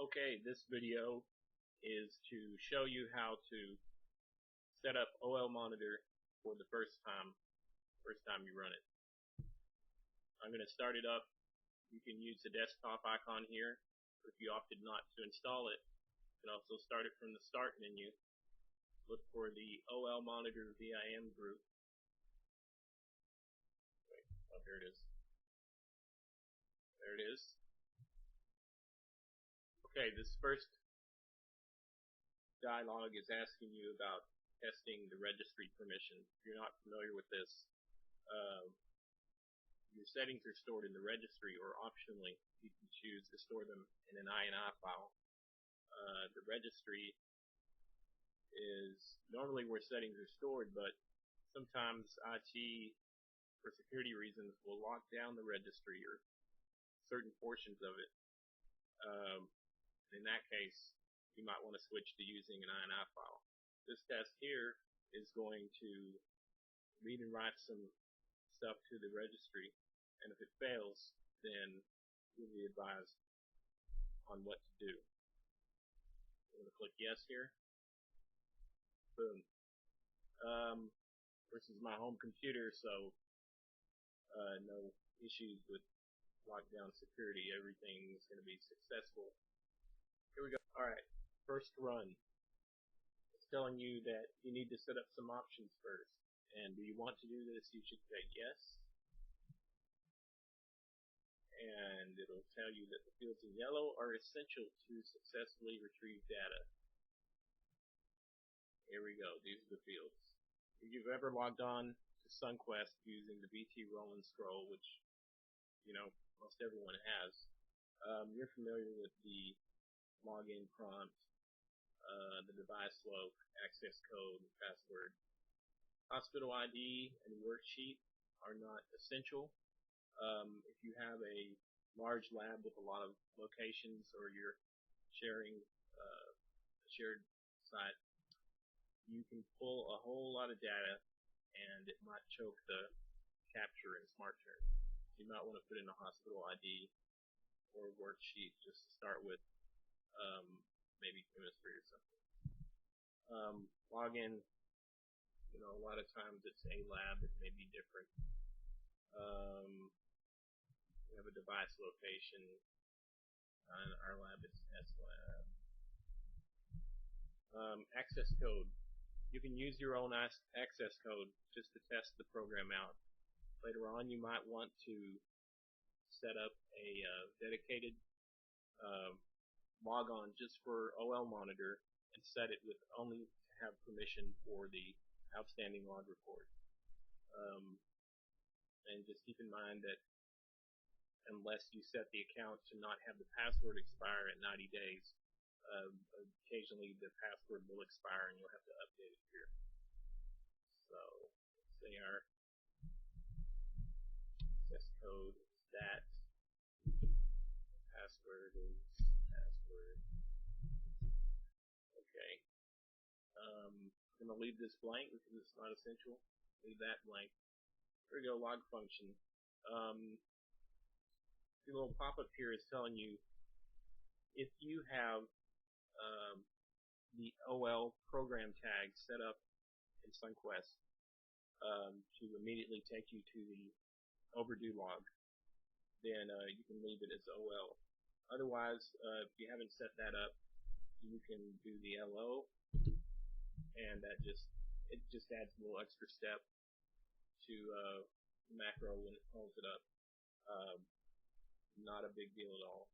Okay, this video is to show you how to set up OL Monitor for the first time you run it. I'm going to start it up. You can use the desktop icon here. If you opted not to install it, you can also start it from the start menu. Look for the OL Monitor VIM group. Wait, oh, here it is. There it is. Okay, this first dialog is asking you about testing the registry permission. If you're not familiar with this, your settings are stored in the registry, or optionally, you can choose to store them in an INI file. The registry is normally where settings are stored, but sometimes IT, for security reasons, will lock down the registry or certain portions of it. In that case, you might want to switch to using an INI file. This test here is going to read and write some stuff to the registry, and if it fails, then you'll be advised on what to do. I'm going to click yes here. Boom. This is my home computer, so no issues with lockdown security. Everything is going to be successful. Here we go. Alright, first run. It's telling you that you need to set up some options first. And do you want to do this? You should say yes. And it'll tell you that the fields in yellow are essential to successfully retrieve data. Here we go. These are the fields. If you've ever logged on to Sunquest using the BT Roll and Scroll, which, most everyone has, you're familiar with the login prompt, the device loc, access code, and password. Hospital ID and worksheet are not essential. If you have a large lab with a lot of locations, or you're sharing a shared site, you can pull a whole lot of data and it might choke the capture in SmartTurn. You might want to put in a hospital ID or a worksheet just to start with, maybe chemistry or something. Login, a lot of times it's a lab, it may be different. We have a device location, and our lab is S lab. Access code. You can use your own access code just to test the program out. Later on, you might want to set up a dedicated logon just for OL Monitor and set it with only to have permission for the outstanding log report. And just keep in mind that unless you set the account to not have the password expire at 90 days, occasionally the password will expire and you'll have to update it here. So let's say our access code is that. Password is password. Okay. I'm going to leave this blank because it's not essential. Leave that blank. Here we go, log function. The little pop-up here is telling you if you have the OL program tag set up in Sunquest to immediately take you to the overdue log, then you can leave it as OL. Otherwise, if you haven't set that up, you can do the LO, and it just adds a little extra step to macro when it pulls it up. Not a big deal at all.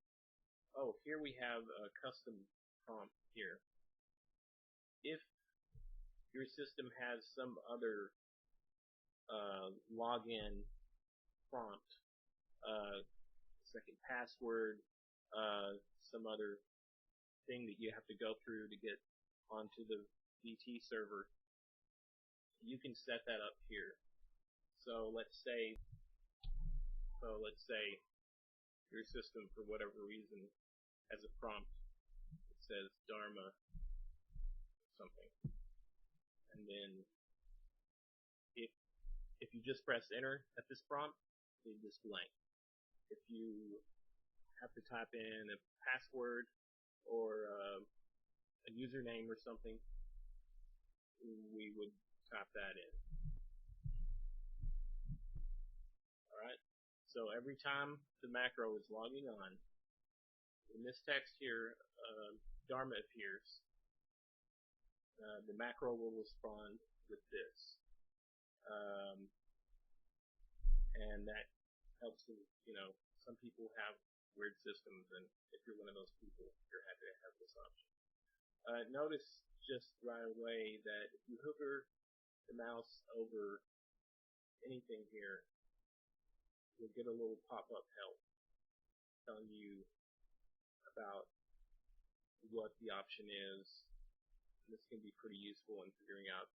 Oh, here we have a custom prompt here. If your system has some other login prompt, second password, some other thing that you have to go through to get onto the BT server, you can set that up here. So let's say your system, for whatever reason, has a prompt that says Dharma something, and then if you just press enter at this prompt, it just blank. If you have to type in a password or a username or something, we would type that in. Alright, so every time the macro is logging on, in this text here, Dharma appears, the macro will respond with this. And that helps them, some people have weird systems, and if you're one of those people, you're happy to have this option. Notice just right away that if you hover the mouse over anything here, you'll get a little pop-up help telling you about what the option is. This can be pretty useful in figuring out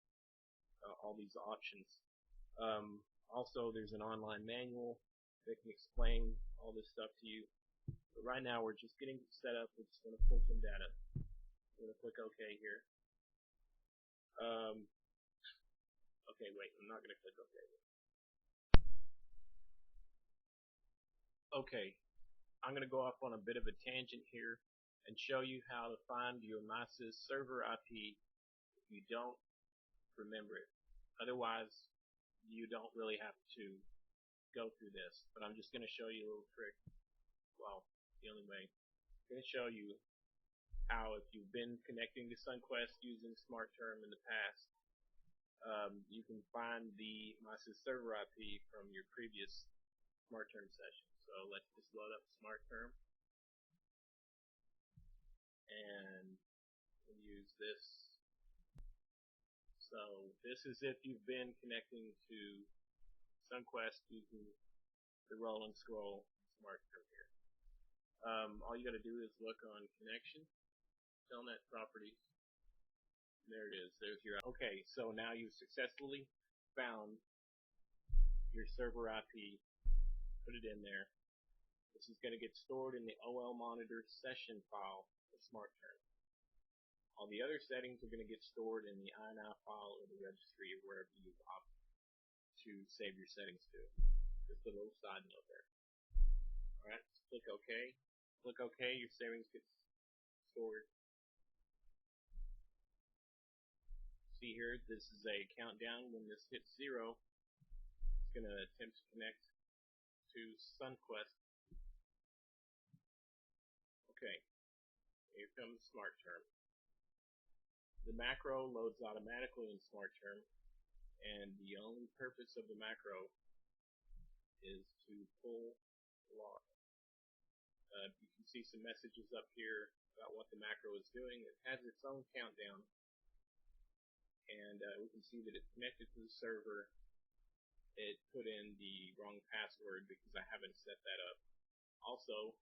all these options. Also, there's an online manual that can explain all this stuff to you. But right now, we're just getting set up. We're just going to pull some data. I'm going to click OK here. Okay, wait, I'm not going to click OK. Okay, I'm going to go off on a bit of a tangent here and show you how to find your MySys server IP if you don't remember it. Otherwise, you don't really have to go through this, but I'm just going to show you a little trick. Well, the only way. I'm going to show you how, if you've been connecting to SunQuest using SmartTerm in the past, you can find the MySys server IP from your previous SmartTerm session. So let's just load up SmartTerm and we'll use this. So this is if you've been connecting to SunQuest using the roll and scroll SmartTerm here. All you got to do is look on connection, telnet properties. There it is. There's your. Okay, so now you've successfully found your server IP. Put it in there. This is going to get stored in the OL monitor session file of SmartTerm. All the other settings are going to get stored in the INI file or the registry or wherever you opt to save your settings to. Just a little side note there. Alright, click OK. Click OK, your savings get stored. See here, this is a countdown. When this hits 0, it's going to attempt to connect to SunQuest. Okay, here comes SmartTerm. The macro loads automatically in SmartTerm, and the only purpose of the macro is to pull log. You can see some messages up here about what the macro is doing. It has its own countdown, and we can see that it's connected to the server. It put in the wrong password because I haven't set that up. Also,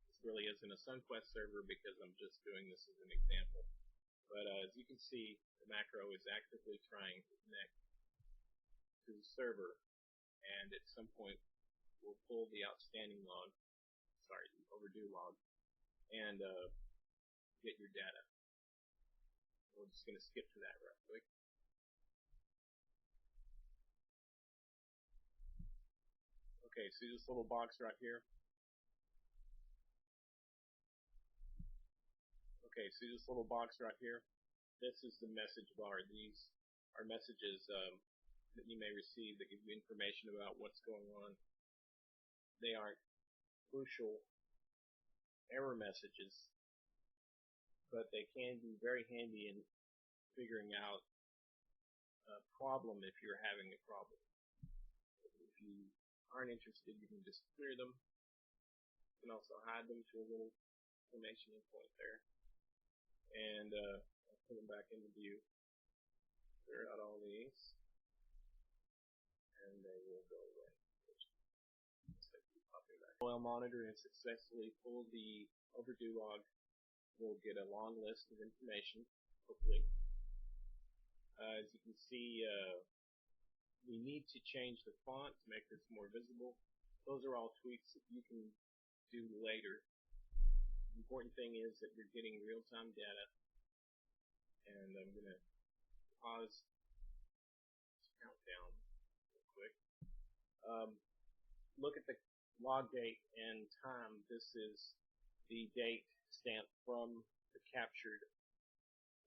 this really isn't a SunQuest server because I'm just doing this as an example. But as you can see, the macro is actively trying to connect to the server, and at some point we'll pull the outstanding log, sorry, the overdue log, and get your data. We're just going to skip to that real quick. Okay, see this little box right here? Okay, see this little box right here? This is the message bar. These are messages that you may receive that give you information about what's going on. They aren't crucial error messages, but they can be very handy in figuring out a problem if you're having a problem. If you aren't interested, you can just clear them. You can also hide them to a little information endpoint there. And I'll put them back into view. Clear out all these. And they will go away. OL monitor and successfully pull the overdue log. We'll get a long list of information, hopefully. As you can see, we need to change the font to make this more visible. Those are all tweaks that you can do later. The important thing is that you're getting real-time data. And I'm going to pause this countdown real quick. Look at the log date and time. This is the date stamp from the captured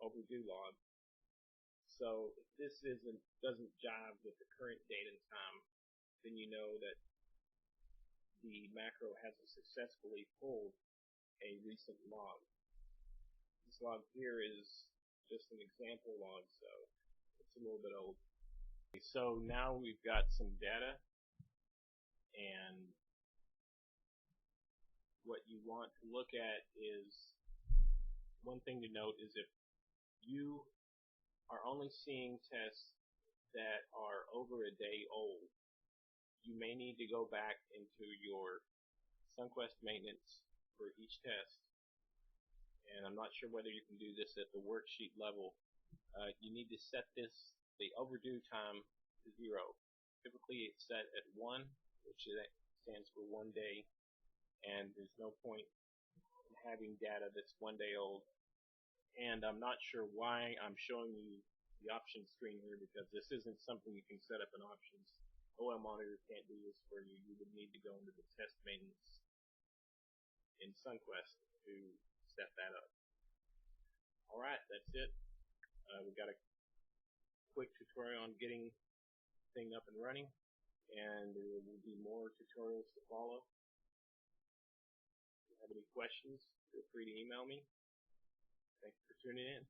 overdue log. So if this doesn't jive with the current date and time, then you know that the macro hasn't successfully pulled a recent log. This log here is just an example log, so it's a little bit old. So now we've got some data, and what you want to look at is, one thing to note is if you are only seeing tests that are over a day old, you may need to go back into your Sunquest maintenance for each test. And I'm not sure whether you can do this at the worksheet level. You need to set the overdue time to 0. Typically it's set at 1, which stands for 1 day, and there's no point in having data that's 1 day old. And I'm not sure why I'm showing you the options screen here, because this isn't something you can set up in options. OM Monitor can't do this for you. You would need to go into the test maintenance in Sunquest to set that up. Alright, that's it. We got a quick tutorial on getting the thing up and running, and there will be more tutorials to follow. If you have any questions, feel free to email me. Thanks for tuning in.